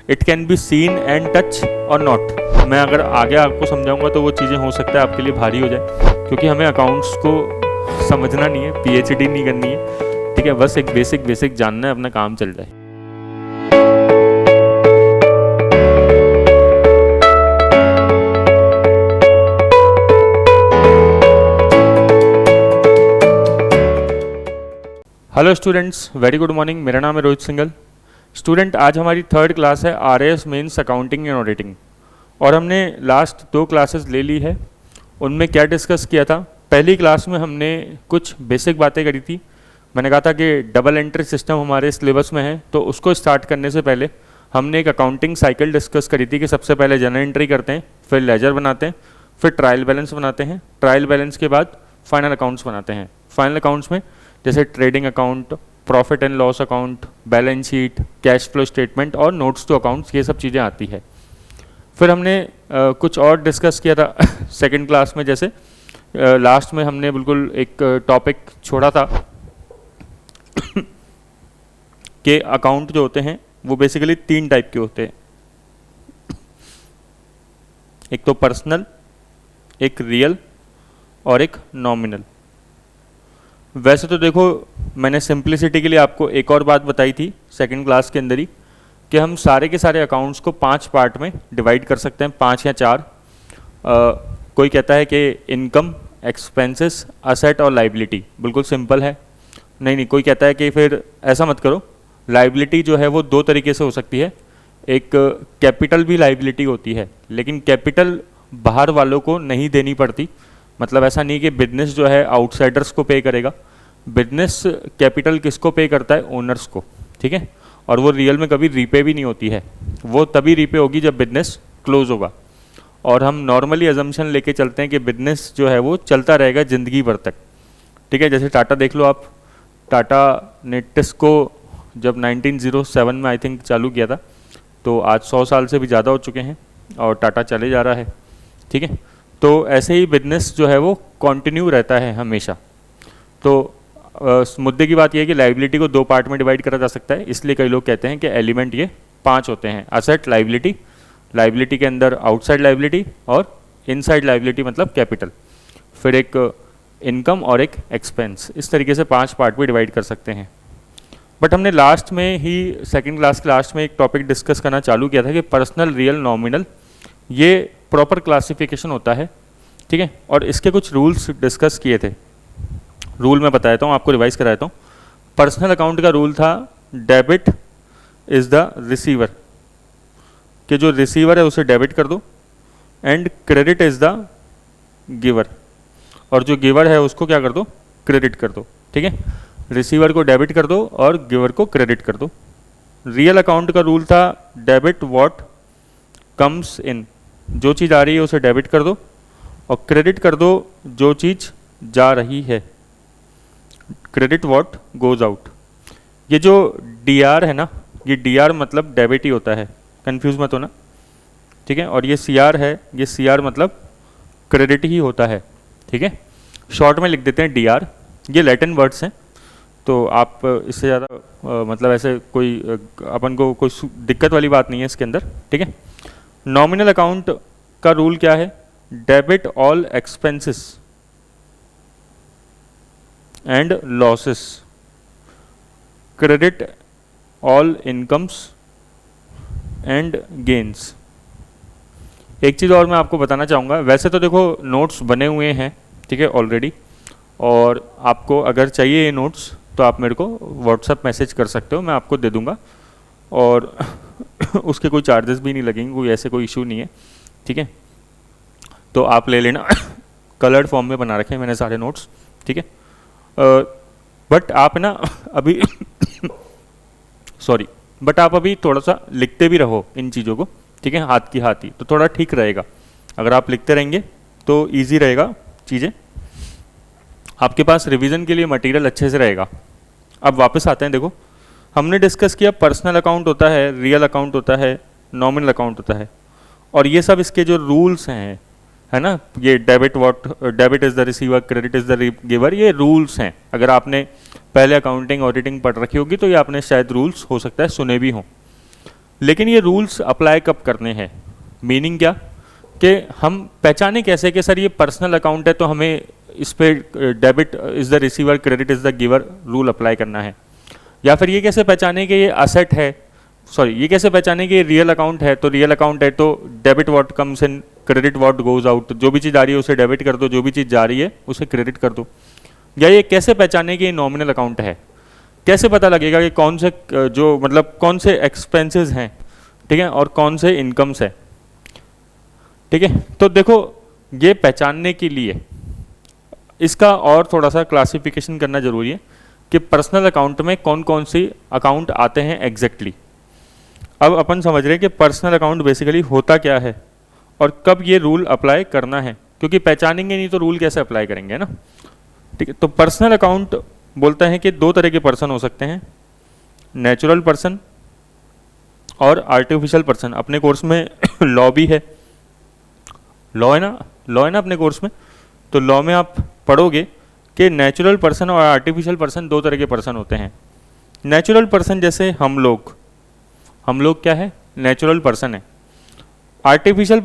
It can be seen and touch और not. मैं अगर आगे आपको समझाऊंगा तो वो चीज़ें हो सकता है आपके लिए भारी हो जाए, क्योंकि हमें अकाउंट्स को समझना नहीं है, पीएचडी नहीं करनी है, ठीक है, बस एक बेसिक जानना है, अपना काम चल रहा है। Hello students, very good morning. मेरा नाम है रोहित सिंघल। स्टूडेंट, आज हमारी थर्ड क्लास है RAS mains accounting and auditing, और हमने लास्ट 2 क्लासेस ले ली है। उनमें क्या डिस्कस किया था? पहली क्लास में हमने कुछ बेसिक बातें करी थी। मैंने कहा था कि डबल एंट्री सिस्टम हमारे सिलेबस में है, तो उसको स्टार्ट करने से पहले हमने एक अकाउंटिंग साइकिल डिस्कस करी थी कि सबसे पहले जनरल एंट्री करते हैं, फिर लेजर बनाते हैं, फिर ट्रायल बैलेंस बनाते हैं, ट्रायल बैलेंस के बाद फाइनल अकाउंट्स बनाते हैं। फाइनल अकाउंट्स में जैसे trading account, profit and loss account, balance sheet, cash flow statement और नोट्स टू अकाउंट्स, ये सब चीज़ें आती है। फिर हमने कुछ और डिस्कस किया था सेकंड क्लास में। जैसे लास्ट में हमने बिल्कुल एक टॉपिक छोड़ा था कि अकाउंट जो होते हैं वो बेसिकली 3 टाइप के होते हैं। एक तो पर्सनल, एक रियल और एक नॉमिनल। वैसे तो देखो, मैंने सिंप्लिसिटी के लिए आपको एक और बात बताई थी सेकंड क्लास के अंदर ही, कि हम सारे के सारे अकाउंट्स को 5 पार्ट में डिवाइड कर सकते हैं, 5 या 4। कोई कहता है कि इनकम, एक्सपेंसेस, असेट और लाइबिलिटी। बिल्कुल सिंपल है। नहीं, कोई कहता है कि फिर ऐसा मत करो, लाइबिलिटी जो है वो 2 तरीके से हो सकती है। एक कैपिटल भी लाइबिलिटी होती है, लेकिन कैपिटल बाहर वालों को नहीं देनी पड़ती। मतलब ऐसा नहीं कि बिजनेस जो है आउटसाइडर्स को पे करेगा। बिजनेस कैपिटल किसको पे करता है? ओनर्स को, ठीक है। और वो रियल में कभी रीपे भी नहीं होती है, वो तभी रीपे होगी जब बिजनेस क्लोज होगा। और हम नॉर्मली अजम्पशन लेके चलते हैं कि बिजनेस जो है वो चलता रहेगा ज़िंदगी भर तक, ठीक है। जैसे टाटा देख लो आप, टाटा ने टिस्को जब 1907 में आई थिंक चालू किया था, तो आज 100 साल से भी ज़्यादा हो चुके हैं और टाटा चले जा रहा है, ठीक है। तो ऐसे ही बिजनेस जो है वो कंटिन्यू रहता है हमेशा। तो मुद्दे की बात यह है कि लाइबिलिटी को 2 पार्ट में डिवाइड करा जा सकता है, इसलिए कई लोग कहते हैं कि एलिमेंट ये 5 होते हैं। असेट, लाइबिलिटी, लाइबिलिटी के अंदर आउटसाइड लाइबिलिटी और इनसाइड लाइबिलिटी मतलब कैपिटल, फिर एक इनकम और एक एक्सपेंस। इस तरीके से 5 पार्ट में डिवाइड कर सकते हैं। बट हमने लास्ट में ही सेकेंड क्लास के लास्ट में एक टॉपिक डिस्कस करना चालू किया था कि पर्सनल, रियल, नॉमिनल, ये प्रॉपर क्लासिफिकेशन होता है, ठीक है। और इसके कुछ रूल्स डिस्कस किए थे। रूल मैं बताता हूँ, आपको रिवाइज कराता हूँ। पर्सनल अकाउंट का रूल था डेबिट इज़ द रिसीवर, कि जो रिसीवर है उसे डेबिट कर दो, and credit is the giver, और जो गिवर है उसको क्या कर दो? क्रेडिट कर दो, ठीक है। रिसीवर को डेबिट कर दो और गिवर को क्रेडिट कर दो। रियल अकाउंट का रूल था डेबिट व्हाट कम्स इन, जो चीज़ आ रही है उसे डेबिट कर दो, और क्रेडिट कर दो जो चीज़ जा रही है, क्रेडिट व्हाट गोज आउट। ये जो डी आर है ना, ये डी आर मतलब डेबिट ही होता है, कंफ्यूज मत होना, ठीक है। और ये सी आर है, ये सी आर मतलब क्रेडिट ही होता है, ठीक है। शॉर्ट में लिख देते हैं डी आर। ये लैटिन वर्ड्स हैं, तो आप इससे ज़्यादा मतलब ऐसे कोई अपन को कोई दिक्कत वाली बात नहीं है इसके अंदर, ठीक है। नॉमिनल अकाउंट का रूल क्या है? Debit all expenses and losses, credit all incomes and gains. एक चीज़ और मैं आपको बताना चाहूँगा, वैसे तो देखो नोट्स बने हुए हैं, ठीक है, ऑलरेडी, और आपको अगर चाहिए ये नोट्स तो आप मेरे को व्हाट्सएप मैसेज कर सकते हो, मैं आपको दे दूँगा, और उसके कोई चार्जेस भी नहीं लगेंगे, कोई ऐसे कोई इशू नहीं है, ठीक है। तो आप ले लेना कलर्ड फॉर्म में बना रखे हैं मैंने सारे नोट्स, ठीक है। बट आप ना अभी सॉरी, बट आप अभी थोड़ा सा लिखते भी रहो इन चीज़ों को, ठीक है, हाथ की हाथ ही, तो थोड़ा ठीक रहेगा। अगर आप लिखते रहेंगे तो ईजी रहेगा चीज़ें, आपके पास रिवीजन के लिए मटेरियल अच्छे से रहेगा। अब वापस आते हैं, देखो हमने डिस्कस किया पर्सनल अकाउंट होता है, रियल अकाउंट होता है, नॉमिनल अकाउंट होता है, और ये सब इसके जो रूल्स हैं, है ना, ये debit is the receiver, credit is the giver, ये रूल्स हैं। अगर आपने पहले अकाउंटिंग ऑडिटिंग पढ़ रखी होगी तो ये आपने शायद रूल्स हो सकता है सुने भी हों। लेकिन ये रूल्स अप्लाई कब करने हैं, मीनिंग क्या कि हम पहचाने कैसे कि सर ये पर्सनल अकाउंट है तो हमें इस पे debit is the receiver credit is the giver rule apply करना है, या फिर ये कैसे पहचाने कि ये असेट है, सॉरी ये कैसे पहचाने कि ये रियल अकाउंट है, तो रियल अकाउंट है तो debit what comes in credit what goes out, जो भी चीज़ आ रही है उसे डेबिट कर दो, जो भी चीज़ जा रही है उसे क्रेडिट कर दो। या ये कैसे पहचाने कि ये नॉमिनल अकाउंट है, कैसे पता लगेगा कि कौन से जो मतलब कौन से एक्सपेंसेस हैं, ठीक है, और कौन से इनकम्स है, ठीक है। तो देखो ये पहचानने के लिए इसका और थोड़ा सा क्लासिफिकेशन करना जरूरी है कि पर्सनल अकाउंट में कौन कौन सी अकाउंट आते हैं एग्जैक्टली। अब अपन समझ रहे हैं कि पर्सनल अकाउंट बेसिकली होता क्या है और कब ये रूल अप्लाई करना है, क्योंकि पहचानेंगे नहीं तो रूल कैसे अप्लाई करेंगे, है ना, ठीक है। तो पर्सनल अकाउंट बोलता है कि दो तरह के पर्सन हो सकते हैं, नेचुरल पर्सन और आर्टिफिशियल पर्सन। अपने कोर्स में लॉ भी है, लॉ है ना अपने कोर्स में, तो लॉ में आप पढ़ोगे कि नेचुरल पर्सन और आर्टिफिशियल पर्सन दो तरह के पर्सन होते हैं। नेचुरल पर्सन जैसे हम लोग क्या है, नेचुरल पर्सन है। आर्टिफिशियल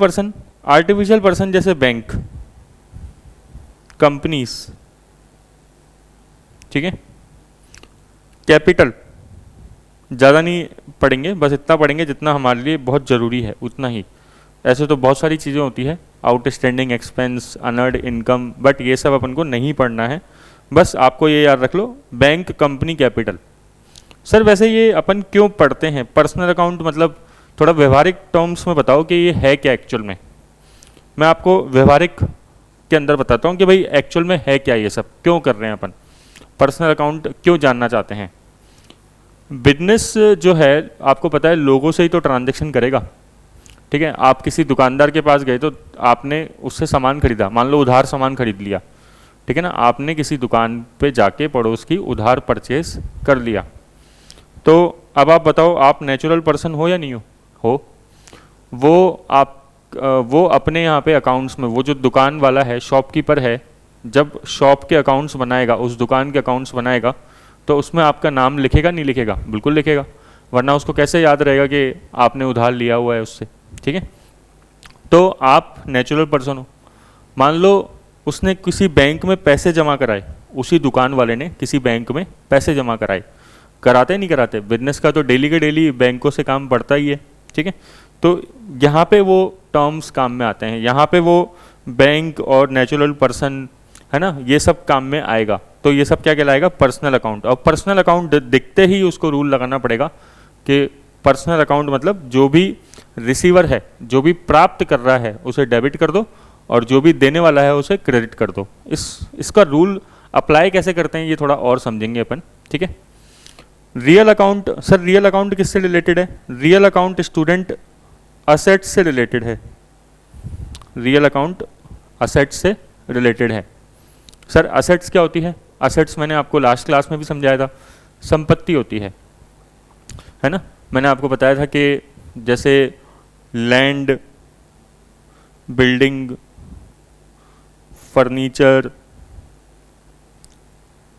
पर्सन जैसे बैंक, कंपनीज, ठीक है। कैपिटल ज़्यादा नहीं पढ़ेंगे, बस इतना पढ़ेंगे जितना हमारे लिए बहुत ज़रूरी है उतना ही। ऐसे तो बहुत सारी चीज़ें होती है, outstanding expense, honoured income, but ये सब अपन को नहीं पढ़ना है, बस आपको ये याद रख लो, बैंक, कंपनी, कैपिटल। सर वैसे ये अपन क्यों पढ़ते हैं पर्सनल अकाउंट, मतलब थोड़ा व्यवहारिक टर्म्स में बताओ कि ये है क्या एक्चुअल में। मैं आपको व्यवहारिक के अंदर बताता हूँ कि भाई एक्चुअल में है क्या, ये सब क्यों कर रहे हैं अपन, पर्सनल अकाउंट क्यों जानना चाहते हैं। बिजनेस जो है आपको पता है लोगों से ही तो ट्रांजैक्शन करेगा, ठीक है। आप किसी दुकानदार के पास गए तो आपने उससे सामान खरीदा, मान लो उधार सामान खरीद लिया, ठीक है ना, आपने किसी दुकान पे जाके पड़ोस की उधार परचेस कर लिया, तो अब आप बताओ आप नेचुरल पर्सन हो या नहीं हो। वो अपने यहाँ पे अकाउंट्स में, वो जो दुकान वाला है, शॉपकीपर है, जब शॉप के अकाउंट्स बनाएगा, उस दुकान के अकाउंट्स बनाएगा, तो उसमें आपका नाम लिखेगा नहीं लिखेगा, बिल्कुल लिखेगा, वरना उसको कैसे याद रहेगा कि आपने उधार लिया हुआ है उससे, ठीक है। तो आप नेचुरल पर्सन हो। मान लो उसने किसी बैंक में पैसे जमा कराए, उसी दुकान वाले ने किसी बैंक में पैसे जमा कराए, कराते नहीं कराते, बिजनेस का तो डेली के डेली बैंकों से काम पड़ता ही है, ठीक है। तो यहाँ पे वो टर्म्स काम में आते हैं, यहाँ पे वो बैंक और नेचुरल पर्सन, है ना, ये सब काम में आएगा। तो ये सब क्या कहलाएगा, पर्सनल अकाउंट। और पर्सनल अकाउंट दिखते ही उसको रूल लगाना पड़ेगा कि पर्सनल अकाउंट मतलब जो भी रिसीवर है, जो भी प्राप्त कर रहा है उसे डेबिट कर दो, और जो भी देने वाला है उसे क्रेडिट कर दो। इसका रूल अप्लाई कैसे करते हैं ये थोड़ा और समझेंगे अपन, ठीक है। Real account, sir real account किससे रिलेटेड है, रियल अकाउंट स्टूडेंट असेट्स से रिलेटेड है, रियल अकाउंट असेट्स से रिलेटेड है। सर असेट्स क्या होती है, असेट्स मैंने आपको लास्ट क्लास में भी समझाया था, संपत्ति होती है ना। मैंने आपको बताया था कि जैसे लैंड, बिल्डिंग, फर्नीचर,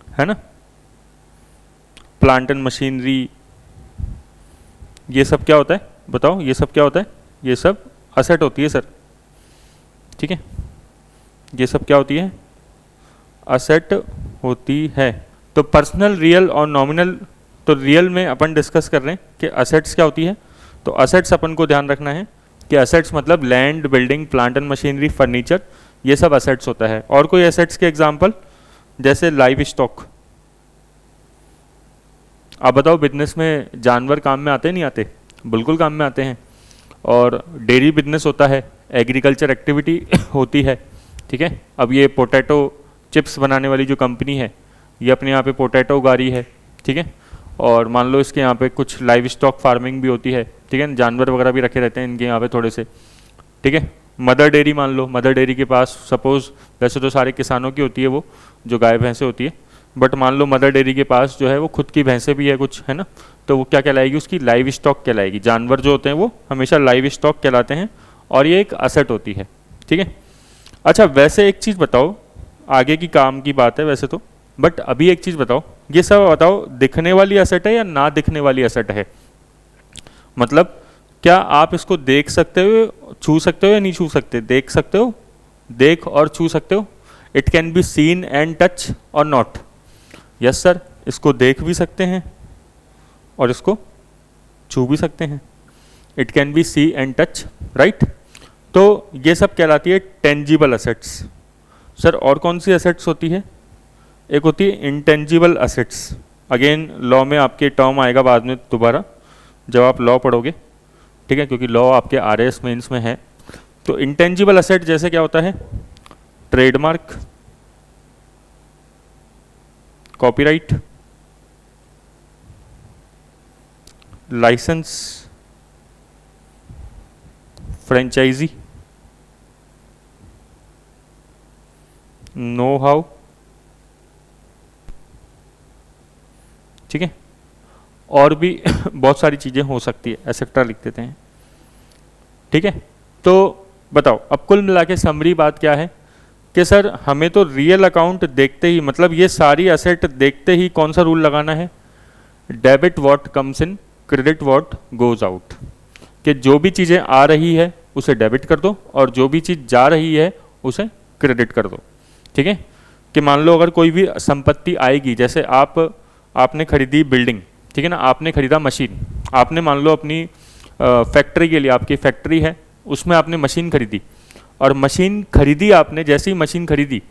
है ना, प्लांट एंड मशीनरी, ये सब क्या होता है बताओ, ये सब क्या होता है, ये सब असेट होती है सर, ठीक है। ये सब क्या होती है, असेट होती है। तो पर्सनल, रियल और नॉमिनल, तो रियल में अपन डिस्कस कर रहे हैं कि असेट्स क्या होती है। तो असेट्स अपन को ध्यान रखना है कि असेट्स मतलब land, building, plant and machinery, furniture, ये सब असेट्स होता है। और कोई असेट्स के एग्जांपल, जैसे लाइव स्टॉक। आप बताओ बिजनेस में जानवर काम में आते नहीं आते, बिल्कुल काम में आते हैं। और डेयरी बिजनेस होता है, एग्रीकल्चर एक्टिविटी होती है, ठीक है। अब ये पोटैटो चिप्स बनाने वाली जो कंपनी है, ये अपने यहाँ पे पोटैटो उगा रही है, ठीक है। और मान लो इसके यहाँ पे कुछ लाइव स्टॉक फार्मिंग भी होती है, ठीक है, जानवर वगैरह भी रखे रहते हैं इनके यहाँ पे थोड़े से, ठीक है। मदर डेयरी मान लो, मदर डेयरी के पास सपोज, वैसे तो सारे किसानों की होती है वो जो गाय भैंसें होती है, बट मान लो मदर डेयरी के पास जो है वो खुद की भैंसें भी है कुछ, है ना, तो वो क्या कहलाएगी, उसकी लाइव स्टॉक कहलाएगी। जानवर जो होते हैं वो हमेशा लाइव स्टॉक कहलाते हैं, और ये एक असेट होती है, ठीक है। अच्छा वैसे एक चीज़ बताओ, आगे की काम की बात है वैसे तो, बट अभी एक चीज़ बताओ, ये सब बताओ दिखने वाली असेट है या ना दिखने वाली असेट है। मतलब क्या आप इसको देख सकते हो, छू सकते हो या नहीं छू सकते? देख सकते हो, देख और छू सकते हो। It can be seen and touch और नॉट। यस सर, इसको देख भी सकते हैं और इसको छू भी सकते हैं। It can be see and touch, right. तो ये सब कहलाती है टेंजिबल असेट्स। सर और कौन सी असेट्स होती है? एक होती है इंटेंजिबल असेट्स। अगेन लॉ में आपके टर्म आएगा बाद में दोबारा जब आप लॉ पढ़ोगे, ठीक है, क्योंकि लॉ आपके RAS मेंस में है। तो इंटेंजिबल असेट जैसे क्या होता है? Trademark, copyright, licence, franchisee, know how, ठीक है, और भी बहुत सारी चीज़ें हो सकती है, एसेट्रा लिख देते हैं, ठीक है। तो बताओ अब कुल मिला के समरी बात क्या है कि सर हमें तो रियल अकाउंट देखते ही, मतलब ये सारी एसेट देखते ही कौन सा रूल लगाना है? Debit what comes in, credit what goes out. कि जो भी चीज़ें आ रही है उसे डेबिट कर दो और जो भी चीज़ जा रही है उसे क्रेडिट कर दो, ठीक है। कि मान लो अगर कोई भी संपत्ति आएगी, जैसे आपने खरीदी बिल्डिंग, ठीक है ना, आपने खरीदा मशीन, आपने मान लो अपनी फैक्ट्री के लिए, आपकी फैक्ट्री है उसमें आपने मशीन खरीदी, और मशीन खरीदी आपने, जैसे ही मशीन खरीदी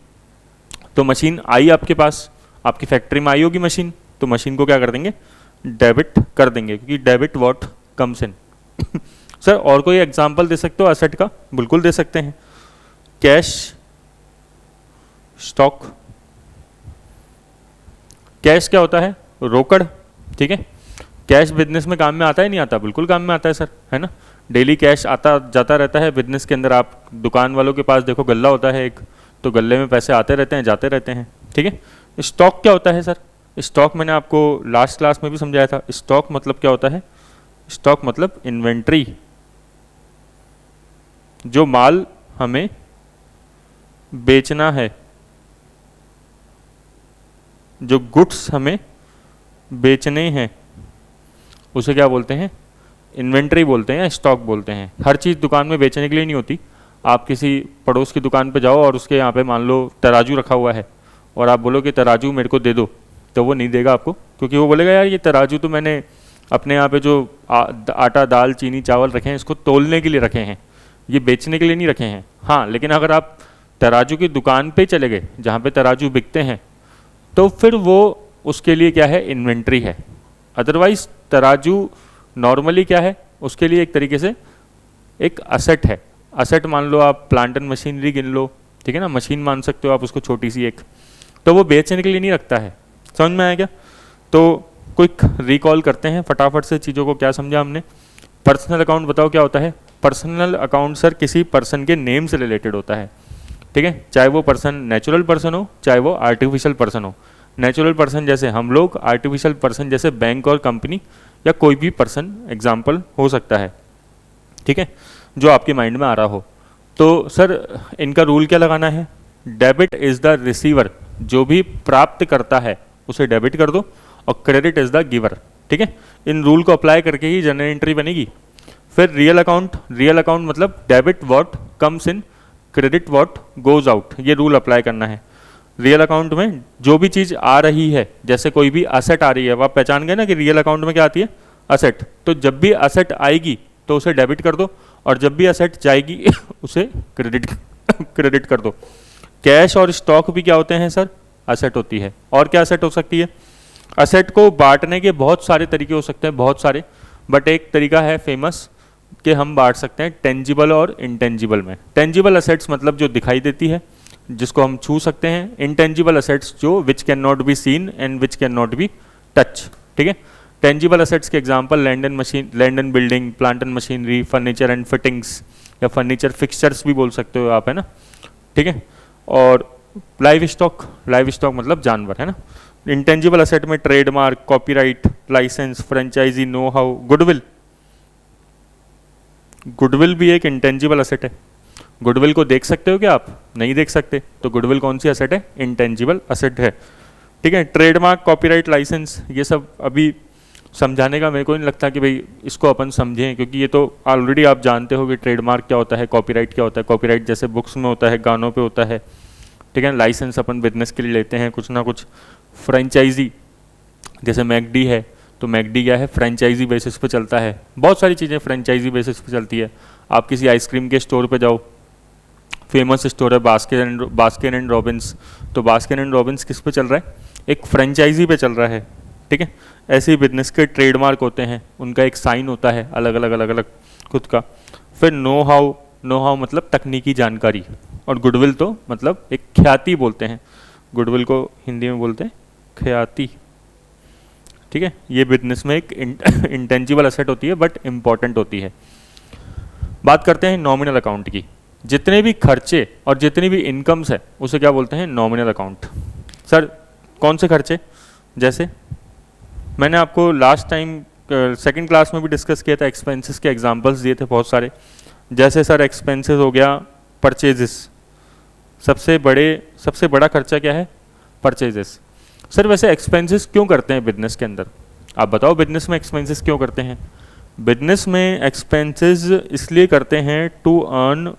तो मशीन आई आपके पास, आपकी फैक्ट्री में आई होगी मशीन, तो मशीन को क्या कर देंगे? डेबिट कर देंगे, क्योंकि debit what comes in. Sir और कोई एग्जांपल दे सकते हो असेट का? बिल्कुल दे सकते हैं। Cash, stock. कैश क्या होता है? रोकड़, ठीक है। कैश बिजनेस में काम में आता है नहीं आता? बिल्कुल काम में आता है सर, है ना। डेली कैश आता जाता रहता है बिजनेस के अंदर। आप दुकान वालों के पास देखो गल्ला होता है एक, तो गल्ले में पैसे आते रहते हैं जाते रहते हैं, ठीक है। स्टॉक क्या होता है सर? स्टॉक मैंने आपको लास्ट क्लास में भी समझाया था। स्टॉक मतलब क्या होता है? स्टॉक मतलब इन्वेंट्री, जो माल हमें बेचना है, जो गुड्स हमें बेचने हैं उसे क्या बोलते हैं? इन्वेंट्री बोलते हैं या स्टॉक बोलते हैं। हर चीज़ दुकान में बेचने के लिए नहीं होती। आप किसी पड़ोस की दुकान पे जाओ और उसके यहाँ पे मान लो तराजू रखा हुआ है और आप बोलो कि तराजू मेरे को दे दो, तो वो नहीं देगा आपको, क्योंकि वो बोलेगा यार ये तराजू तो मैंने अपने यहाँ पे जो आटा दाल चीनी चावल रखे हैं इसको तोलने के लिए रखे हैं, ये बेचने के लिए नहीं रखे हैं। हाँ, लेकिन अगर आप तराजू की दुकान पे चले गए जहाँ पे तराजू बिकते हैं, तो फिर वो उसके लिए क्या है? इन्वेंट्री है। अदरवाइज तराजू नॉर्मली क्या है? उसके लिए एक तरीके से एक असेट है। असेट मान लो आप प्लांट एंड मशीनरी गिन लो, ठीक है ना, मशीन मान सकते हो आप उसको छोटी सी एक, तो वो बेचने के लिए नहीं रखता है। समझ में आया क्या? तो क्विक रिकॉल करते हैं फटाफट से चीज़ों को। क्या समझा हमने? पर्सनल अकाउंट बताओ क्या होता है? पर्सनल अकाउंट सर किसी पर्सन के नेम से रिलेटेड होता है, ठीक है, चाहे वो पर्सन नेचुरल पर्सन हो चाहे वो आर्टिफिशियल पर्सन हो। नेचुरल पर्सन जैसे हम लोग, आर्टिफिशियल पर्सन जैसे बैंक और कंपनी या कोई भी पर्सन एग्जाम्पल हो सकता है, ठीक है, जो आपके माइंड में आ रहा हो। तो सर इनका रूल क्या लगाना है? डेबिट इज द रिसीवर, जो भी प्राप्त करता है उसे डेबिट कर दो, और क्रेडिट इज द गिवर, ठीक है। इन रूल को अप्लाई करके ही जनरल एंट्री बनेगी। फिर रियल अकाउंट मतलब debit what comes in, credit what goes out, ये रूल अप्लाई करना है। रियल अकाउंट में जो भी चीज़ आ रही है, जैसे कोई भी असेट आ रही है, आप पहचान गए ना कि रियल अकाउंट में क्या आती है? असेट। तो जब भी असेट आएगी तो उसे डेबिट कर दो, और जब भी असेट जाएगी उसे क्रेडिट कर दो। कैश और स्टॉक भी क्या होते हैं सर? असेट होती है। और क्या असेट हो सकती है? असेट को बांटने के बहुत सारे तरीके हो सकते हैं, बहुत सारे, बट एक तरीका है फेमस कि हम बांट सकते हैं टेंजिबल और इंटेंजिबल में। टेंजिबल असेट्स मतलब जो दिखाई देती है, जिसको हम छू सकते हैं। इंटेंजिबल असेट्स जो which can not be seen and which can not be touch, ठीक है। टेंजिबल असेट्स के example land and building, plant and machinery, furniture and fittings, या फर्नीचर फिक्सचर्स भी बोल सकते हो आप, है ना, ठीक है। और लाइव स्टॉक मतलब जानवर, है ना। इंटेंजिबल असेट में trademark, copyright, licence, franchisee, know how, goodwill भी एक इंटेंजिबल असेट है। गुडविल को देख सकते हो क्या आप? नहीं देख सकते, तो गुडविल कौन सी असेट है? इंटेंजिबल असेट है, ठीक है। ट्रेडमार्क, कॉपीराइट, लाइसेंस, ये सब अभी समझाने का मेरे को नहीं लगता कि भाई इसको अपन समझें, क्योंकि ये तो ऑलरेडी आप जानते हो कि ट्रेडमार्क क्या होता है, कॉपीराइट क्या होता है। कॉपीराइट जैसे बुक्स में होता है, गानों पे होता है, ठीक है। लाइसेंस अपन बिजनेस के लिए लेते हैं कुछ ना कुछ। फ्रेंचाइजी जैसे मैकडी है, तो मैकडी क्या है, फ्रेंचाइजी बेसिस पे चलता है। बहुत सारी चीज़ें फ्रेंचाइजी बेसिस पे चलती है। आप किसी आइसक्रीम के स्टोर पे जाओ, फेमस स्टोर है बास्किन एंड रॉबिन्स, तो बास्किन एंड रॉबिन्स किस पे चल रहा है, एक फ्रेंचाइजी पे चल रहा है, ठीक है। ऐसे ही बिजनेस के ट्रेडमार्क होते हैं, उनका एक साइन होता है अलग अलग खुद का। फिर नो हाउ मतलब तकनीकी जानकारी, और गुडविल तो मतलब एक ख्याति बोलते हैं, गुडविल को हिंदी में बोलते हैं ख्याति, ठीक है। ये बिजनेस में एक इंटेंजिबल एसेट होती है बट इम्पॉर्टेंट होती है। बात करते हैं नॉमिनल अकाउंट की। जितने भी खर्चे और जितनी भी इनकम्स है उसे क्या बोलते हैं, नॉमिनल अकाउंट। सर कौन से खर्चे, जैसे मैंने आपको लास्ट टाइम सेकंड क्लास में भी डिस्कस किया था, एक्सपेंसेस के एग्जांपल्स दिए थे बहुत सारे। जैसे सर एक्सपेंसेस हो गया परचेजेस, सबसे बड़ा खर्चा क्या है, परचेजेस। सर वैसे एक्सपेंसेस क्यों करते हैं बिजनेस के अंदर, आप बताओ, बिजनेस में एक्सपेंसेस क्यों करते हैं। बिजनेस में एक्सपेंसेस इसलिए करते हैं टू अर्न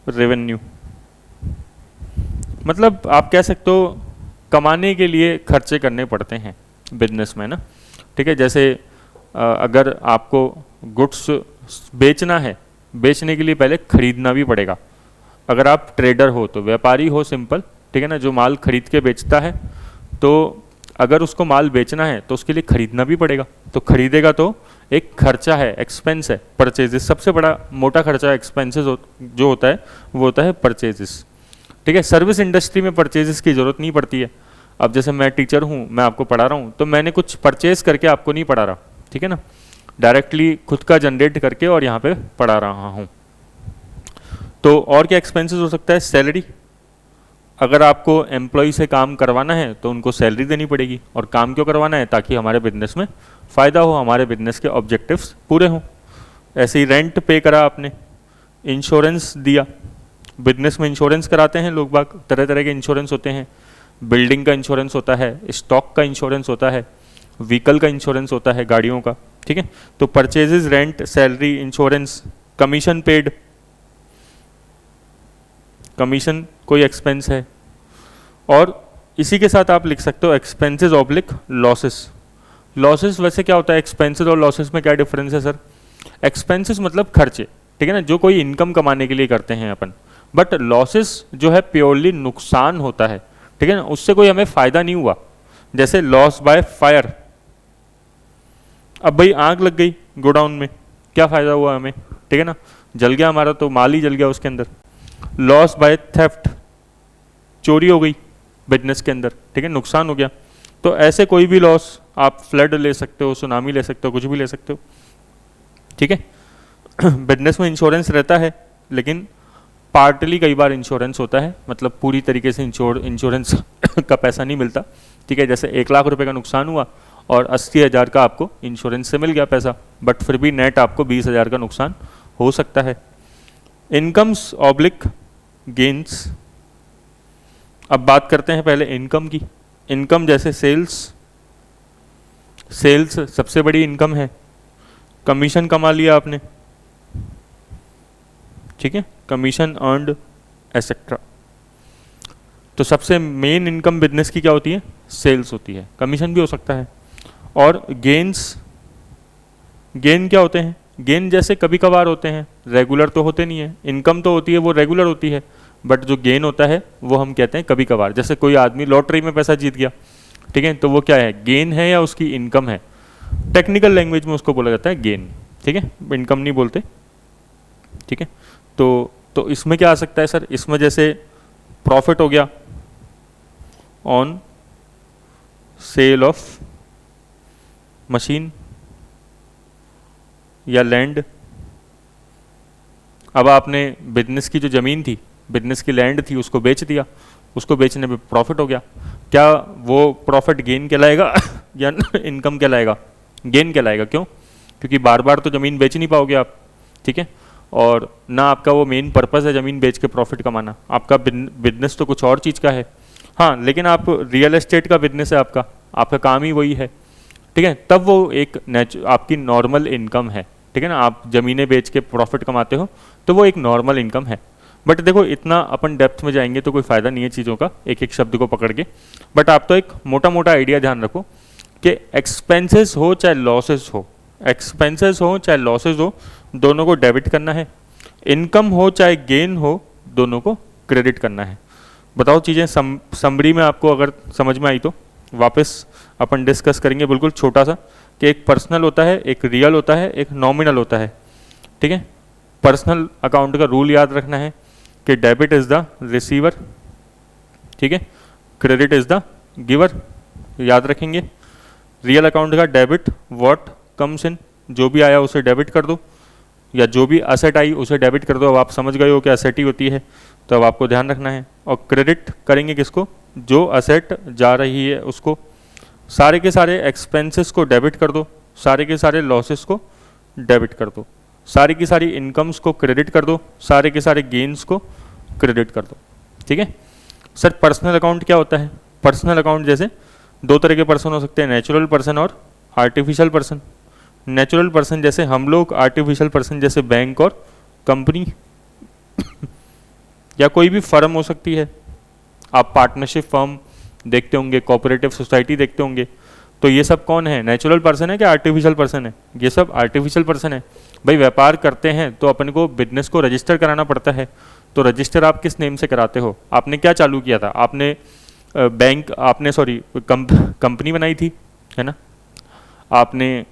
रेवेन्यू, मतलब आप कह सकते हो कमाने के लिए खर्चे करने पड़ते हैं बिजनेस में ना, ठीक है। जैसे अगर आपको गुड्स बेचना है, बेचने के लिए पहले खरीदना भी पड़ेगा। अगर आप ट्रेडर हो तो व्यापारी हो सिंपल, ठीक है ना, जो माल खरीद के बेचता है, तो अगर उसको माल बेचना है तो उसके लिए खरीदना भी पड़ेगा, तो खरीदेगा तो एक खर्चा है, एक्सपेंस है। परचेजेस सबसे बड़ा मोटा खर्चा एक्सपेंसेस जो होता है वो होता है परचेजेस, ठीक है। सर्विस इंडस्ट्री में परचेजेस की ज़रूरत नहीं पड़ती है। अब जैसे मैं टीचर हूँ, मैं आपको पढ़ा रहा हूँ, तो मैंने कुछ परचेज करके आपको नहीं पढ़ा रहा, ठीक है ना, डायरेक्टली खुद का जनरेट करके और यहाँ पे पढ़ा रहा हूँ। तो और क्या एक्सपेंसेस हो सकता है, सैलरी। अगर आपको एम्प्लॉय से काम करवाना है तो उनको सैलरी देनी पड़ेगी, और काम क्यों करवाना है, ताकि हमारे बिजनेस में फ़ायदा हो, हमारे बिजनेस के ऑब्जेक्टिव्स पूरे हों। ऐसे ही रेंट पे करा आपने, इंश्योरेंस दिया, बिजनेस में इंश्योरेंस कराते हैं लोग बाग, तरह तरह के इंश्योरेंस होते हैं। बिल्डिंग का इंश्योरेंस होता है, स्टॉक का इंश्योरेंस होता है, व्हीकल का इंश्योरेंस होता है, गाड़ियों का, ठीक है। तो purchases, rent, salary, insurance, commission paid, commission कोई एक्सपेंस है। और इसी के साथ आप लिख सकते हो एक्सपेंसेस ऑब्लिक लॉसेस। लॉसेस वैसे क्या होता है, एक्सपेंसेस और लॉसेस में क्या डिफरेंस है सर। एक्सपेंसेस मतलब खर्चे, ठीक है ना, जो कोई इनकम कमाने के लिए करते हैं अपन, बट लॉसेस जो है प्योरली नुकसान होता है, ठीक है ना, उससे कोई हमें फ़ायदा नहीं हुआ। जैसे लॉस बाय फायर, अब भाई आग लग गई गोडाउन में, क्या फ़ायदा हुआ हमें, ठीक है ना, जल गया हमारा तो माल ही जल गया उसके अंदर। लॉस बाय थेफ्ट, चोरी हो गई बिजनेस के अंदर, ठीक है, नुकसान हो गया। तो ऐसे कोई भी लॉस, आप फ्लड ले सकते हो, सुनामी ले सकते हो, कुछ भी ले सकते हो, ठीक है। बिजनेस में इंश्योरेंस रहता है, लेकिन पार्टली कई बार इंश्योरेंस होता है, मतलब पूरी तरीके से इंश्योरेंस का पैसा नहीं मिलता, ठीक है। जैसे 1 लाख रुपए का नुकसान हुआ और 80,000 का आपको इंश्योरेंस से मिल गया पैसा, बट फिर भी नेट आपको 20,000 का नुकसान हो सकता है। इनकम्स ऑब्लिक गेन्स, अब बात करते हैं पहले इनकम की। इनकम जैसे सेल्स सबसे बड़ी इनकम है। कमीशन कमा लिया आपने, ठीक है, कमीशन अर्नड एसेट्रा। तो सबसे मेन इनकम बिजनेस की क्या होती है, सेल्स होती है, कमीशन भी हो सकता है। और गेन्स, गेन क्या होते हैं, गेन जैसे कभी कभार होते हैं, रेगुलर तो होते नहीं है। इनकम तो होती है वो रेगुलर होती है, बट जो गेन होता है वो हम कहते हैं कभी कभार। जैसे कोई आदमी लॉटरी में पैसा जीत गया, ठीक है, तो वो क्या है, गेन है या उसकी इनकम है। टेक्निकल लैंग्वेज में उसको बोला जाता है गेन, ठीक है, इनकम नहीं बोलते, ठीक है। तो इसमें क्या आ सकता है सर, इसमें जैसे प्रॉफिट हो गया ऑन सेल ऑफ मशीन या लैंड। अब आपने बिजनेस की जो ज़मीन थी, बिजनेस की लैंड थी, उसको बेच दिया, उसको बेचने पे प्रॉफिट हो गया, क्या वो प्रॉफिट गेन कहलाएगा या इनकम कहलाएगा, गेन कहलाएगा। क्यों, क्योंकि बार बार तो ज़मीन बेच नहीं पाओगे आप, ठीक है, और ना आपका वो मेन पर्पज़ है ज़मीन बेच के प्रॉफिट कमाना, आपका बिजनेस तो कुछ और चीज़ का है। हाँ, लेकिन आप रियल एस्टेट का बिजनेस है आपका काम ही वही है, ठीक है, तब वो एक आपकी नॉर्मल इनकम है, ठीक है ना। आप ज़मीनें बेच के प्रॉफिट कमाते हो तो वो एक नॉर्मल इनकम है। बट देखो इतना अपन डेप्थ में जाएंगे तो कोई फ़ायदा नहीं है चीज़ों का, एक एक शब्द को पकड़ के। बट आप तो एक मोटा मोटा आइडिया ध्यान रखो कि एक्सपेंसेस हो चाहे लॉसेस हो, एक्सपेंसेस हो चाहे लॉसेस हो, दोनों को डेबिट करना है। इनकम हो चाहे गेन हो, दोनों को क्रेडिट करना है। बताओ चीज़ें समरी में आपको अगर समझ में आई तो वापस अपन डिस्कस करेंगे बिल्कुल छोटा सा, कि एक पर्सनल होता है, एक रियल होता है, एक नॉमिनल होता है, ठीक है। पर्सनल अकाउंट का रूल याद रखना है कि डेबिट इज़ द रिसीवर, ठीक है, क्रेडिट इज़ द गिवर, याद रखेंगे। रियल अकाउंट का डेबिट व्हाट कम्स इन, जो भी आया उसे डेबिट कर दो, या जो भी असेट आई उसे डेबिट कर दो। अब आप समझ गए हो कि असेट ही होती है, तो अब आपको ध्यान रखना है। और क्रेडिट करेंगे किसको, जो असेट जा रही है उसको। सारे के सारे एक्सपेंसेस को डेबिट कर दो, सारे के सारे लॉसेस को डेबिट कर दो, सारी की सारी इनकम्स को क्रेडिट कर दो, सारे के सारे गेन्स को क्रेडिट कर दो, ठीक है। सर पर्सनल अकाउंट क्या होता है? पर्सनल अकाउंट जैसे दो तरह के पर्सन हो सकते हैं, नेचुरल पर्सन और आर्टिफिशियल पर्सन। नेचुरल पर्सन जैसे हम लोग, आर्टिफिशियल पर्सन जैसे बैंक और कंपनी या कोई भी फर्म हो सकती है। आप पार्टनरशिप फर्म देखते होंगे, कोऑपरेटिव सोसाइटी देखते होंगे। तो ये सब कौन है, नेचुरल पर्सन है क्या आर्टिफिशियल पर्सन है? ये सब आर्टिफिशियल पर्सन है। भाई व्यापार करते हैं तो अपन को बिजनेस को रजिस्टर कराना पड़ता है। तो रजिस्टर आप किस नेम से कराते हो? आपने क्या चालू किया था? आपने बैंक, आपने सॉरी कंपनी बनाई थी, है ना, आपने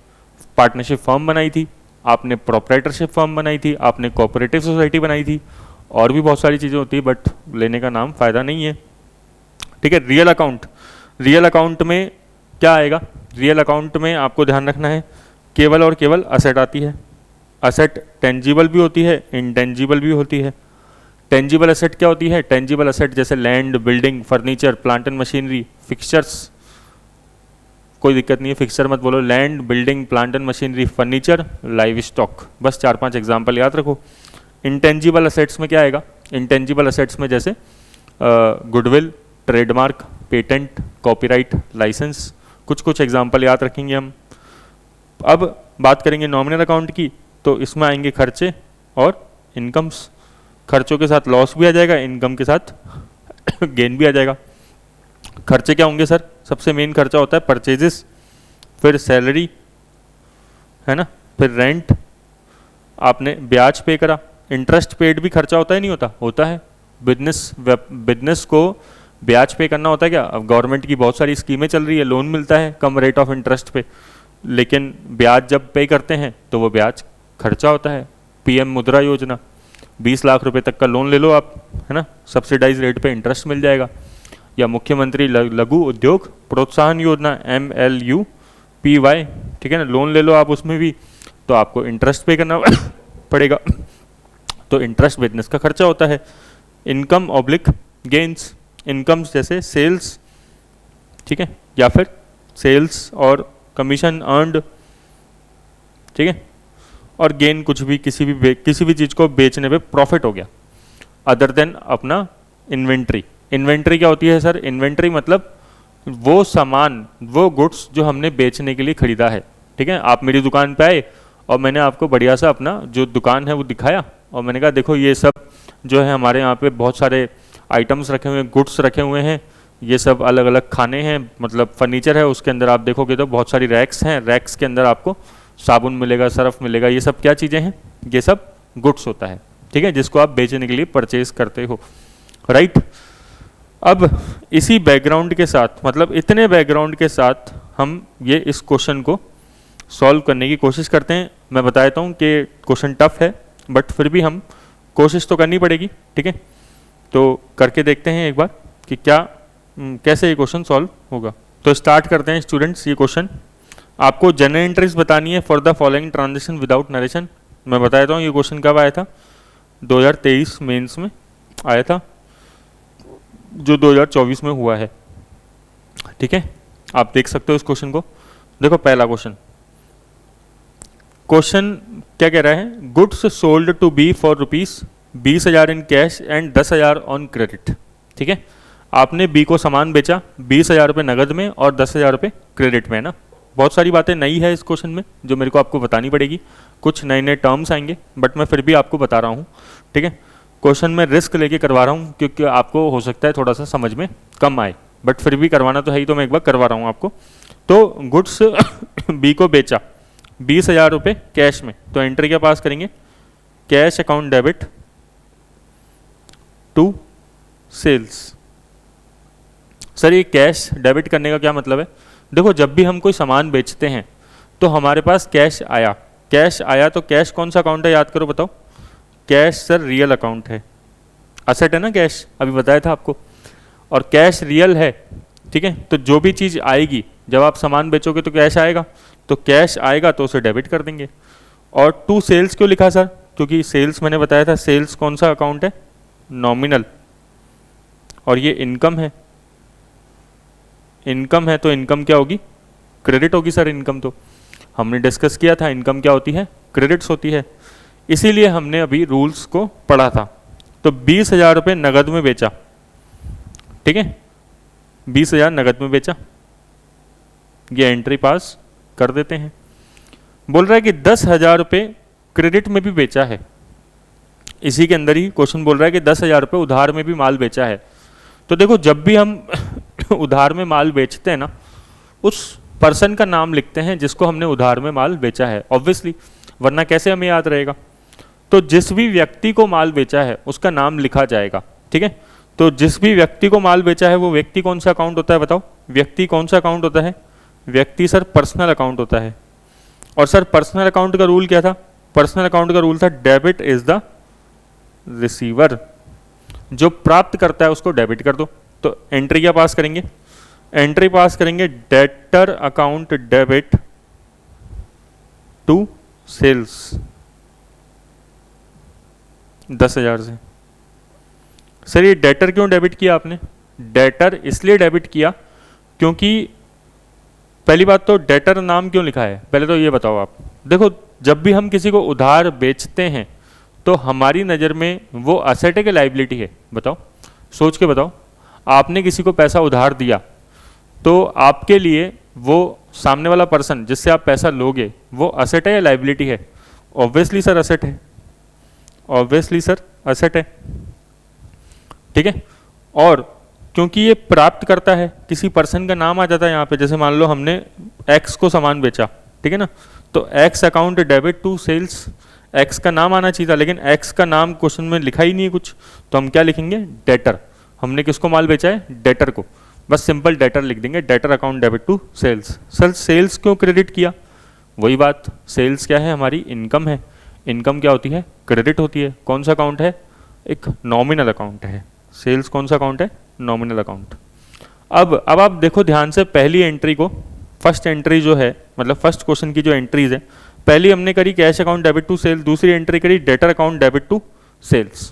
पार्टनरशिप फर्म बनाई थी, आपने प्रोप्राइटरशिप फर्म बनाई थी, आपने कोऑपरेटिव सोसाइटी बनाई थी, और भी बहुत सारी चीज़ें होती है, बट लेने का नाम फ़ायदा नहीं है, ठीक है। रियल अकाउंट, रियल अकाउंट में क्या आएगा? रियल अकाउंट में आपको ध्यान रखना है केवल और केवल असेट आती है। असेट टेंजिबल भी होती है, इंटेंजिबल भी होती है। टेंजिबल असेट क्या होती है? टेंजिबल असेट जैसे land, building, furniture, plant and machinery, fixtures, कोई दिक्कत नहीं है, फिक्सचर मत बोलो, land, building, plant and machinery, furniture, live stock, बस 4-5 एग्जाम्पल याद रखो। इंटेंजिबल असेट्स में क्या आएगा? इंटेंजिबल असेट्स में जैसे goodwill, trademark, patent, copyright, licence, कुछ कुछ एग्जाम्पल याद रखेंगे हम। अब बात करेंगे नॉमिनल अकाउंट की, तो इसमें आएंगे खर्चे और इनकम्स। खर्चों के साथ लॉस भी आ जाएगा, इनकम के साथ गेन भी आ जाएगा। खर्चे क्या होंगे सर? सबसे मेन खर्चा होता है परचेजेस, फिर सैलरी, है ना, फिर रेंट, आपने ब्याज पे करा, इंटरेस्ट पेड भी खर्चा होता है, नहीं होता? होता है। बिजनेस को ब्याज पे करना होता है क्या? अब गवर्नमेंट की बहुत सारी स्कीमें चल रही है, लोन मिलता है कम रेट ऑफ इंटरेस्ट पे, लेकिन ब्याज जब पे करते हैं तो वो ब्याज खर्चा होता है। पीएम मुद्रा योजना, 20 लाख रुपए तक का लोन ले लो आप, है ना, सब्सिडाइज रेट पे इंटरेस्ट मिल जाएगा। या मुख्यमंत्री लघु उद्योग प्रोत्साहन योजना, MLUPY, ठीक है ना, लोन ले लो आप, उसमें भी तो आपको इंटरेस्ट पे करना पड़ेगा। तो इंटरेस्ट बिजनेस का खर्चा होता है। इनकम ऑब्लिक गेन्स, इनकम्स जैसे सेल्स, ठीक है, या फिर सेल्स और कमीशन अर्नड, ठीक है, और गेन कुछ भी, किसी भी चीज़ को बेचने पे प्रॉफिट हो गया, अदर देन अपना इन्वेंट्री। इन्वेंट्री क्या होती है सर? इन्वेंट्री मतलब वो सामान, वो गुड्स जो हमने बेचने के लिए खरीदा है, ठीक है। आप मेरी दुकान पे आए और मैंने आपको बढ़िया सा अपना जो दुकान है वो दिखाया, और मैंने कहा देखो ये सब जो है हमारे यहाँ पे बहुत सारे आइटम्स रखे हुए हैं, गुड्स रखे हुए हैं, ये सब अलग अलग खाने हैं, मतलब फर्नीचर है, उसके अंदर आप देखोगे तो बहुत सारी रैक्स हैं, रैक्स के अंदर आपको साबुन मिलेगा, सर्फ मिलेगा, ये सब क्या चीज़ें हैं? ये सब गुड्स होता है, ठीक है, जिसको आप बेचने के लिए परचेज करते हो, राइट। अब इसी बैकग्राउंड के साथ, मतलब इतने बैकग्राउंड के साथ हम ये इस क्वेश्चन को सॉल्व करने की कोशिश करते हैं। मैं बता देता हूँ कि क्वेश्चन टफ है, बट फिर भी हम कोशिश तो करनी पड़ेगी, ठीक है। तो करके देखते हैं एक बार कि क्या कैसे ये क्वेश्चन सॉल्व होगा। तो स्टार्ट करते हैं स्टूडेंट्स। ये क्वेश्चन आपको जनरल एंट्रीज बतानी है for the following transaction without narration. मैं बता देता हूँ ये क्वेश्चन कब आया था, 2023 मेंस में आया था, जो 2024 में हुआ है, ठीक है। आप देख सकते हो इस क्वेश्चन को। देखो पहला क्वेश्चन क्या कह रहा है? Goods sold to B for ₹20,000 in cash and 10,000 on credit, ठीक है। आपने बी को सामान बेचा 20,000 रुपये नगद में और 10,000 रुपये क्रेडिट में, है ना। बहुत सारी बातें नई है इस क्वेश्चन में जो मेरे को आपको बतानी पड़ेगी, कुछ नए नए टर्म्स आएंगे, बट मैं फिर भी आपको बता रहा हूँ, ठीक है। क्वेश्चन में रिस्क लेके करवा रहा हूँ क्योंकि आपको हो सकता है थोड़ा सा समझ में कम आए, बट फिर भी करवाना तो है ही, तो मैं एक बार करवा रहा हूँ आपको। तो गुड्स बी को बेचा 20,000 रुपये कैश में, तो एंट्री क्या पास करेंगे, cash account debit to sales. Sir ये कैश डेबिट करने का क्या मतलब है? देखो जब भी हम कोई सामान बेचते हैं तो हमारे पास कैश आया, कैश आया तो कैश कौन सा अकाउंट है याद करो बताओ। कैश सर रियल अकाउंट है, असेट है ना कैश, अभी बताया था आपको, और कैश रियल है, ठीक है। तो जो भी चीज़ आएगी जब आप सामान बेचोगे तो कैश आएगा, तो कैश आएगा तो उसे डेबिट कर देंगे। और टू सेल्स क्यों लिखा सर? क्योंकि सेल्स मैंने बताया था, सेल्स कौन सा अकाउंट है, नॉमिनल, और ये इनकम है, इनकम है तो इनकम क्या होगी, क्रेडिट होगी सर। इनकम तो हमने डिस्कस किया था, इनकम क्या होती है, क्रेडिट्स होती है, इसीलिए हमने अभी रूल्स को पढ़ा था। तो 20,000 रुपये नगद में बेचा, ठीक है, 20,000 नगद में बेचा, ये एंट्री पास कर देते हैं। बोल रहा है कि 10,000 रुपये क्रेडिट में भी बेचा है, इसी के अंदर ही क्वेश्चन बोल रहा है कि 10,000 रुपये उधार में भी माल बेचा है। तो देखो जब भी हम उधार में माल बेचते हैं ना, उस पर्सन का नाम लिखते हैं जिसको हमने उधार में माल बेचा है, ऑब्वियसली, वरना कैसे हमें याद रहेगा। तो जिस भी व्यक्ति को माल बेचा है उसका नाम लिखा जाएगा, ठीक है। तो जिस भी व्यक्ति को माल बेचा है वो व्यक्ति कौन सा अकाउंट होता है बताओ, व्यक्ति कौन सा अकाउंट होता है, व्यक्ति सर पर्सनल अकाउंट होता है। और सर पर्सनल अकाउंट का रूल क्या था, पर्सनल अकाउंट का रूल था डेबिट इज द रिसीवर, जो प्राप्त करता है उसको डेबिट कर दो। तो एंट्री क्या पास करेंगे, एंट्री पास करेंगे debtor account debit to sales 10,000 से। सर ये डेटर क्यों डेबिट किया आपने, डेटर इसलिए डेबिट किया क्योंकि पहली बात तो डेटर नाम क्यों लिखा है, पहले तो ये बताओ आप। देखो जब भी हम किसी को उधार बेचते हैं तो हमारी नज़र में वो असेट है कि लाइबिलिटी है, बताओ, सोच के बताओ। आपने किसी को पैसा उधार दिया तो आपके लिए वो सामने वाला पर्सन जिससे आप पैसा लोगे वो असेट है या लाइबिलिटी है? ऑब्वियसली सर असेट है, ऑब्वियसली सर असेट है, ठीक है। और क्योंकि ये प्राप्त करता है, किसी पर्सन का नाम आ जाता है यहाँ पे, जैसे मान लो हमने एक्स को सामान बेचा, ठीक है ना, तो X account debit to sales, X का नाम आना चाहिए था, लेकिन एक्स का नाम क्वेश्चन में लिखा ही नहीं है कुछ, तो हम क्या लिखेंगे, डेटर। हमने किसको माल बेचा है, डेटर को, बस सिंपल डेटर लिख देंगे, debtor account debit to sales. Sir sales क्यों क्रेडिट किया, वही बात, सेल्स क्या है, हमारी इनकम है, इनकम क्या होती है, क्रेडिट होती है। कौन सा अकाउंट है, एक नॉमिनल अकाउंट है, सेल्स कौन सा अकाउंट है, नॉमिनल अकाउंट। अब आप देखो ध्यान से पहली एंट्री को, फर्स्ट एंट्री जो है, मतलब फर्स्ट क्वेश्चन की जो एंट्रीज है, पहली हमने करी cash account debit to sales, दूसरी एंट्री करी debtor account debit to sales,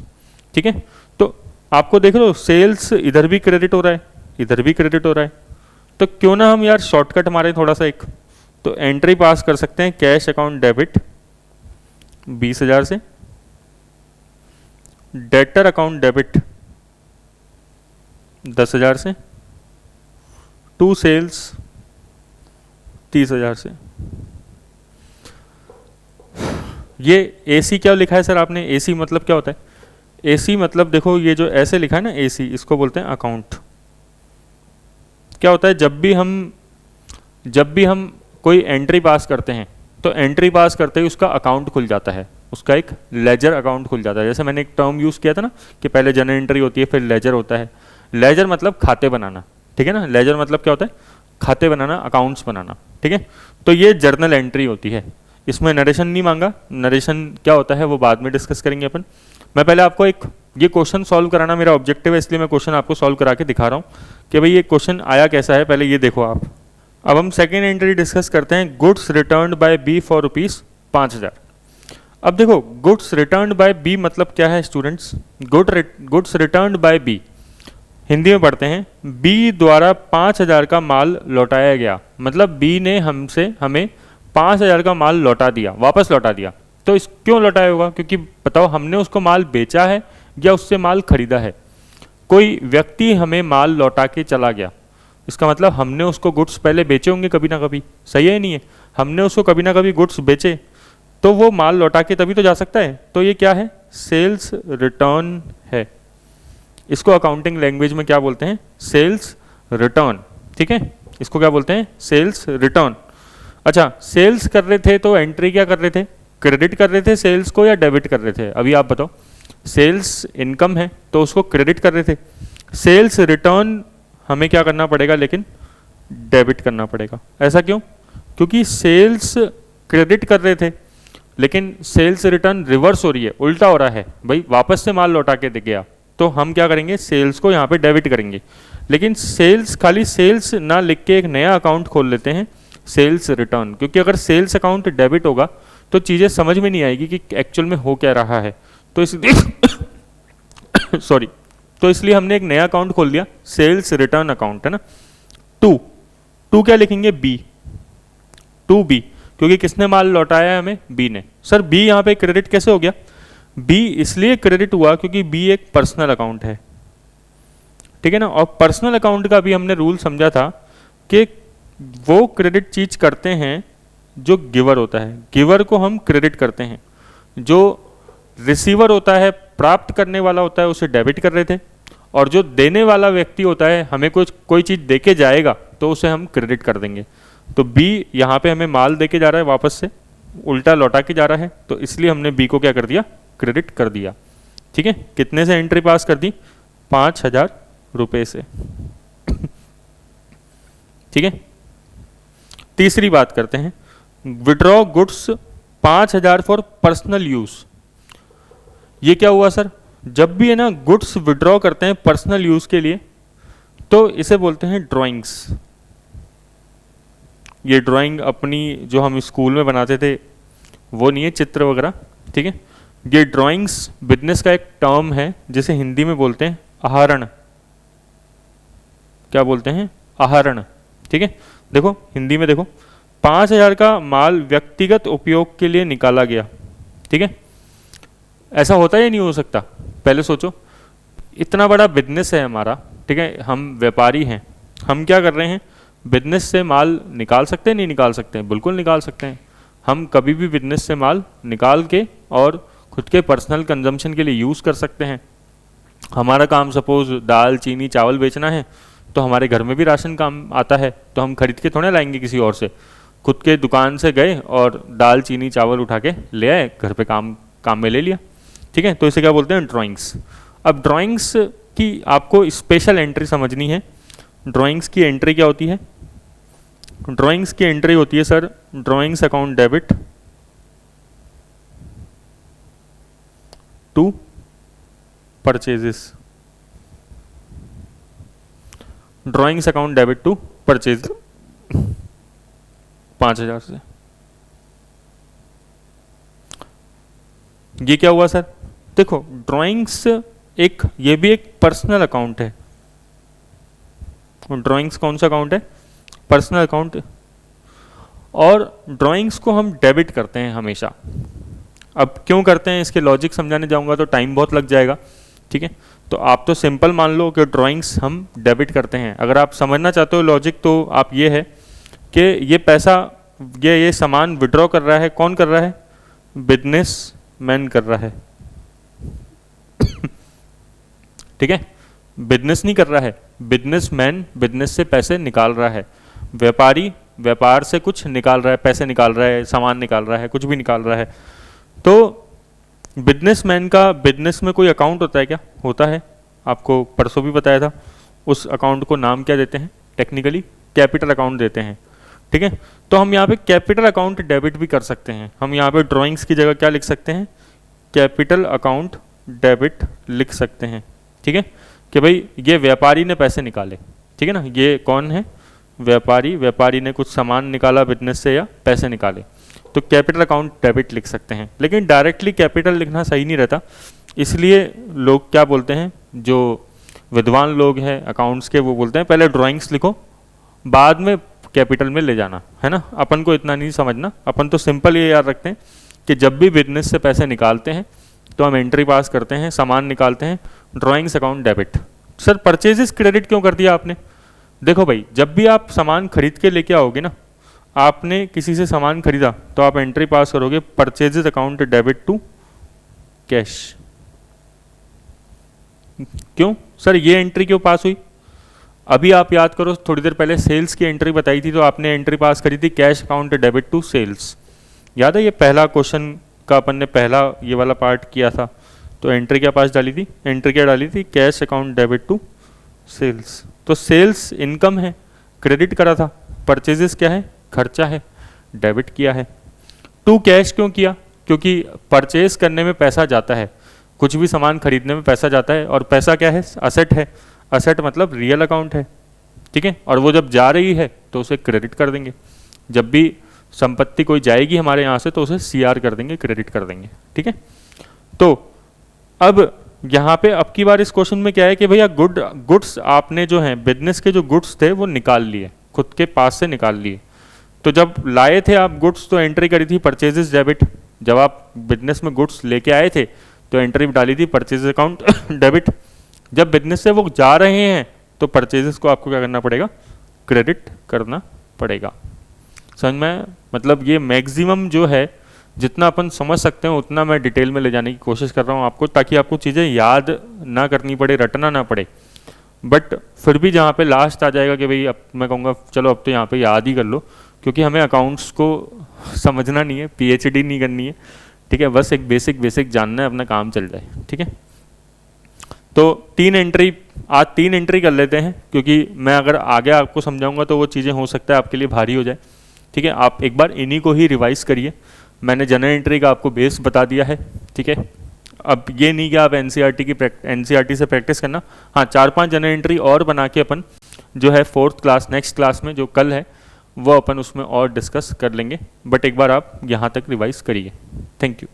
ठीक है। तो आपको देख लो सेल्स इधर भी क्रेडिट हो रहा है, इधर भी क्रेडिट हो रहा है, तो क्यों ना हम यार शॉर्टकट मारे थोड़ा सा एक, तो एंट्री पास कर सकते हैं कैश अकाउंट डेबिट 20,000 से, डेटर अकाउंट डेबिट 10,000 से, टू सेल्स 30,000 से। ये एसी क्या लिखा है सर आपने, एसी मतलब क्या होता है, एसी मतलब देखो ये जो ऐसे लिखा है ना एसी, इसको बोलते हैं अकाउंट। क्या होता है, जब भी हम कोई एंट्री पास करते हैं तो एंट्री पास करते ही उसका अकाउंट खुल जाता है, उसका एक लेजर अकाउंट खुल जाता है। जैसे मैंने एक टर्म यूज़ किया था ना कि पहले जनरल एंट्री होती है फिर लेजर होता है, लेजर मतलब खाते बनाना, ठीक है ना, लेजर मतलब क्या होता है, खाते बनाना, अकाउंट्स बनाना, ठीक है। तो ये जर्नल एंट्री होती है, इसमें नरेशन नहीं मांगा, नरेशन क्या होता है वो बाद में डिस्कस करेंगे अपन। मैं पहले आपको एक ये क्वेश्चन सॉल्व कराना मेरा ऑब्जेक्टिव है, इसलिए मैं क्वेश्चन आपको सॉल्व करा के दिखा रहा हूँ कि भाई ये क्वेश्चन आया कैसा है, पहले ये देखो आप। अब हम सेकेंड एंट्री डिस्कस करते हैं, goods return by B for ₹5,000। अब देखो गुड्स रिटर्न बाय बी मतलब क्या है students, goods return by B Hindi में पढ़ते हैं, बी द्वारा 5,000 का माल लौटाया गया, मतलब बी ने हमें 5,000 का माल लौटा दिया, वापस लौटा दिया। तो इस क्यों लौटाया होगा, क्योंकि बताओ हमने उसको माल बेचा है या उससे माल खरीदा है। कोई व्यक्ति हमें माल लौटा के चला गया, इसका मतलब हमने उसको गुड्स पहले बेचे होंगे कभी ना कभी, सही है नहीं है? हमने उसको कभी ना कभी गुड्स बेचे तो वो माल लौटा के तभी तो जा सकता है। तो ये क्या है? सेल्स रिटर्न है। इसको अकाउंटिंग लैंग्वेज में क्या बोलते हैं? Sales return. ठीक है, इसको क्या बोलते हैं? Sales return. अच्छा, सेल्स कर रहे थे तो एंट्री क्या कर रहे थे? क्रेडिट कर रहे थे सेल्स को या डेबिट कर रहे थे? अभी आप बताओ। सेल्स इनकम है तो उसको क्रेडिट कर रहे थे। सेल्स रिटर्न हमें क्या करना पड़ेगा? लेकिन डेबिट करना पड़ेगा। ऐसा क्यों? क्योंकि सेल्स क्रेडिट कर रहे थे लेकिन सेल्स रिटर्न रिवर्स हो रही है, उल्टा हो रहा है भाई, वापस से माल लौटा के दे गया, तो हम क्या करेंगे? सेल्स को यहाँ पे डेबिट करेंगे। लेकिन सेल्स, खाली सेल्स ना लिख के एक नया अकाउंट खोल लेते हैं, सेल्स रिटर्न, क्योंकि अगर सेल्स अकाउंट डेबिट होगा तो चीज़ें समझ में नहीं आएगी कि एक्चुअल में हो क्या रहा है। तो इसलिए सॉरी, तो इसलिए हमने एक नया अकाउंट खोल दिया, सेल्स रिटर्न अकाउंट, है ना। टू क्या लिखेंगे? बी, टू बी, क्योंकि किसने माल लौटाया है हमें? बी ने। सर बी यहाँ पे क्रेडिट कैसे हो गया? बी इसलिए क्रेडिट हुआ क्योंकि बी एक पर्सनल अकाउंट है, ठीक है ना। और पर्सनल अकाउंट का भी हमने रूल समझा था कि वो क्रेडिट चीज करते हैं जो गिवर होता है, गिवर को हम क्रेडिट करते हैं। जो रिसीवर होता है, प्राप्त करने वाला होता है, उसे डेबिट कर रहे थे, और जो देने वाला व्यक्ति होता है, हमें कुछ कोई चीज़ दे के जाएगा तो उसे हम क्रेडिट कर देंगे। तो बी यहाँ पे हमें माल दे के जा रहा है, वापस से उल्टा लौटा के जा रहा है, तो इसलिए हमने बी को क्या कर दिया? क्रेडिट कर दिया। ठीक है, कितने से एंट्री पास कर दी? 5,000 रुपये से। ठीक है, तीसरी बात करते हैं, withdraw goods 5,000 for personal use. ये क्या हुआ सर? जब भी है ना गुड्स विड्रॉ करते हैं पर्सनल यूज के लिए तो इसे बोलते हैं ड्राइंग्स। ये ड्राइंग अपनी जो हम स्कूल में बनाते थे वो नहीं है, चित्र वगैरह, ठीक है। ये ड्राइंग्स बिजनेस का एक टर्म है जिसे हिंदी में बोलते हैं आहरण। क्या बोलते हैं? आहरण। ठीक है, देखो हिंदी में देखो, 5,000 का माल व्यक्तिगत उपयोग के लिए निकाला गया। ठीक है, ऐसा होता है या नहीं हो सकता? पहले सोचो, इतना बड़ा बिजनेस है हमारा, ठीक है, हम व्यापारी हैं, हम क्या कर रहे हैं? बिजनेस से माल निकाल सकते हैं, नहीं निकाल सकते हैं? बिल्कुल निकाल सकते हैं। हम कभी भी बिजनेस से माल निकाल के और खुद के पर्सनल कंजम्पशन के लिए यूज़ कर सकते हैं। हमारा काम सपोज दाल चीनी चावल बेचना है तो हमारे घर में भी राशन काम आता है, तो हम खरीद के थोड़े लाएंगे किसी और से। खुद के दुकान से गए और दाल चीनी चावल उठा के ले आए, घर पे काम में ले लिया। ठीक है, तो इसे क्या बोलते हैं? ड्राइंग्स। अब ड्राइंग्स की आपको स्पेशल एंट्री समझनी है। ड्राइंग्स की एंट्री क्या होती है? ड्राइंग्स की एंट्री होती है sir, drawings account debit to purchases. Drawings account debit to purchase 5,000 से। ये क्या हुआ सर? देखो ड्राइंग्स एक, ये भी एक पर्सनल अकाउंट है। ड्राइंग्स कौन सा अकाउंट है? Personal account. और ड्राइंग्स को हम डेबिट करते हैं हमेशा। अब क्यों करते हैं इसके लॉजिक समझाने जाऊंगा तो टाइम बहुत लग जाएगा, ठीक है। तो आप तो सिंपल मान लो कि ड्राइंग्स हम डेबिट करते हैं। अगर आप समझना चाहते हो लॉजिक तो आप ये है कि ये पैसा, ये सामान विड्रॉ कर रहा है, कौन कर रहा है? बिजनेस मैन कर रहा है। ठीक है, बिजनेस नहीं कर रहा है, बिजनेसमैन बिजनेस से पैसे निकाल रहा है। व्यापारी व्यापार से कुछ निकाल रहा है, पैसे निकाल रहा है, सामान निकाल रहा है, कुछ भी निकाल रहा है। तो बिजनेसमैन का बिजनेस में कोई अकाउंट होता है क्या? होता है, आपको परसों भी बताया था। उस अकाउंट को नाम क्या देते हैं? टेक्निकली कैपिटल अकाउंट देते हैं। ठीक है, तो हम यहाँ पे कैपिटल अकाउंट डेबिट भी कर सकते हैं। हम यहाँ पे ड्राइंग्स की जगह क्या लिख सकते हैं? कैपिटल अकाउंट डेबिट लिख सकते हैं। ठीक है, कि भाई ये व्यापारी ने पैसे निकाले, ठीक है ना, ये कौन है? व्यापारी। व्यापारी ने कुछ सामान निकाला बिजनेस से या पैसे निकाले, तो कैपिटल अकाउंट डेबिट लिख सकते हैं। लेकिन डायरेक्टली कैपिटल लिखना सही नहीं रहता, इसलिए लोग क्या बोलते हैं, जो विद्वान लोग हैं अकाउंट्स के, वो बोलते हैं पहले ड्राइंग्स लिखो बाद में कैपिटल में ले जाना, है ना। अपन को इतना नहीं समझना, अपन तो सिंपल ये याद रखते हैं कि जब भी बिजनेस से पैसे निकालते हैं तो हम एंट्री पास करते हैं, सामान निकालते हैं, drawings account debit. Sir purchases credit क्यों कर दिया आपने? देखो भाई, जब भी आप सामान खरीद के लेके आओगे ना, आपने किसी से सामान खरीदा तो आप एंट्री पास करोगे purchases account debit to cash. क्यों सर ये एंट्री क्यों पास हुई? अभी आप याद करो, थोड़ी देर पहले सेल्स की एंट्री बताई थी तो आपने एंट्री पास करी थी cash account debit to sales. याद है ये पहला क्वेश्चन का अपन ने पहला ये वाला पार्ट किया था, तो एंट्री क्या पास डाली थी? एंट्री क्या डाली थी? Cash account debit to sales. तो सेल्स इनकम है, क्रेडिट करा था। परचेजेस क्या है? खर्चा है, डेबिट किया है। टू कैश क्यों किया? क्योंकि परचेज करने में पैसा जाता है, कुछ भी सामान खरीदने में पैसा जाता है, और पैसा क्या है? असेट है। असेट मतलब रियल अकाउंट है, ठीक है। और वो जब जा रही है तो उसे क्रेडिट कर देंगे। जब भी संपत्ति कोई जाएगी हमारे यहाँ से तो उसे सीआर कर देंगे, क्रेडिट कर देंगे, ठीक है। तो अब यहाँ पे अब की बार इस क्वेश्चन में क्या है कि भैया गुड्स आपने जो है बिजनेस के जो गुड्स थे वो निकाल लिए, खुद के पास से निकाल लिए। तो जब लाए थे आप गुड्स तो एंट्री करी थी परचेजेस डेबिट। जब आप बिजनेस में गुड्स लेके आए थे तो एंट्री डाली थी परचेज अकाउंट डेबिट। जब बिजनेस से वो जा रहे हैं तो परचेजेस को आपको क्या करना पड़ेगा? क्रेडिट करना पड़ेगा। समझ में? मतलब ये मैक्सिमम जो है जितना अपन समझ सकते हैं उतना मैं डिटेल में ले जाने की कोशिश कर रहा हूँ आपको, ताकि आपको चीज़ें याद ना करनी पड़े, रटना ना पड़े। बट फिर भी जहाँ पे लास्ट आ जाएगा कि भाई अब मैं कहूँगा चलो अब तो यहाँ पे याद ही कर लो, क्योंकि हमें अकाउंट्स को समझना नहीं है, पीएचडी नहीं करनी है, ठीक है। बस एक बेसिक जानना है, अपना काम चल जाए, ठीक है। तो आज तीन एंट्री कर लेते हैं, क्योंकि मैं अगर आगे आपको समझाऊंगा तो वो चीज़ें हो सकता है आपके लिए भारी हो जाए, ठीक है। आप एक बार इन्हीं को ही रिवाइज करिए। मैंने जनरल एंट्री का आपको बेस बता दिया है, ठीक है। अब ये नहीं कि आप एनसीईआरटी से प्रैक्टिस करना। हाँ, 4-5 जनरल एंट्री और बना के अपन जो है नेक्स्ट क्लास में जो कल है वो अपन उसमें और डिस्कस कर लेंगे। बट एक बार आप यहाँ तक रिवाइज करिए। Thank you.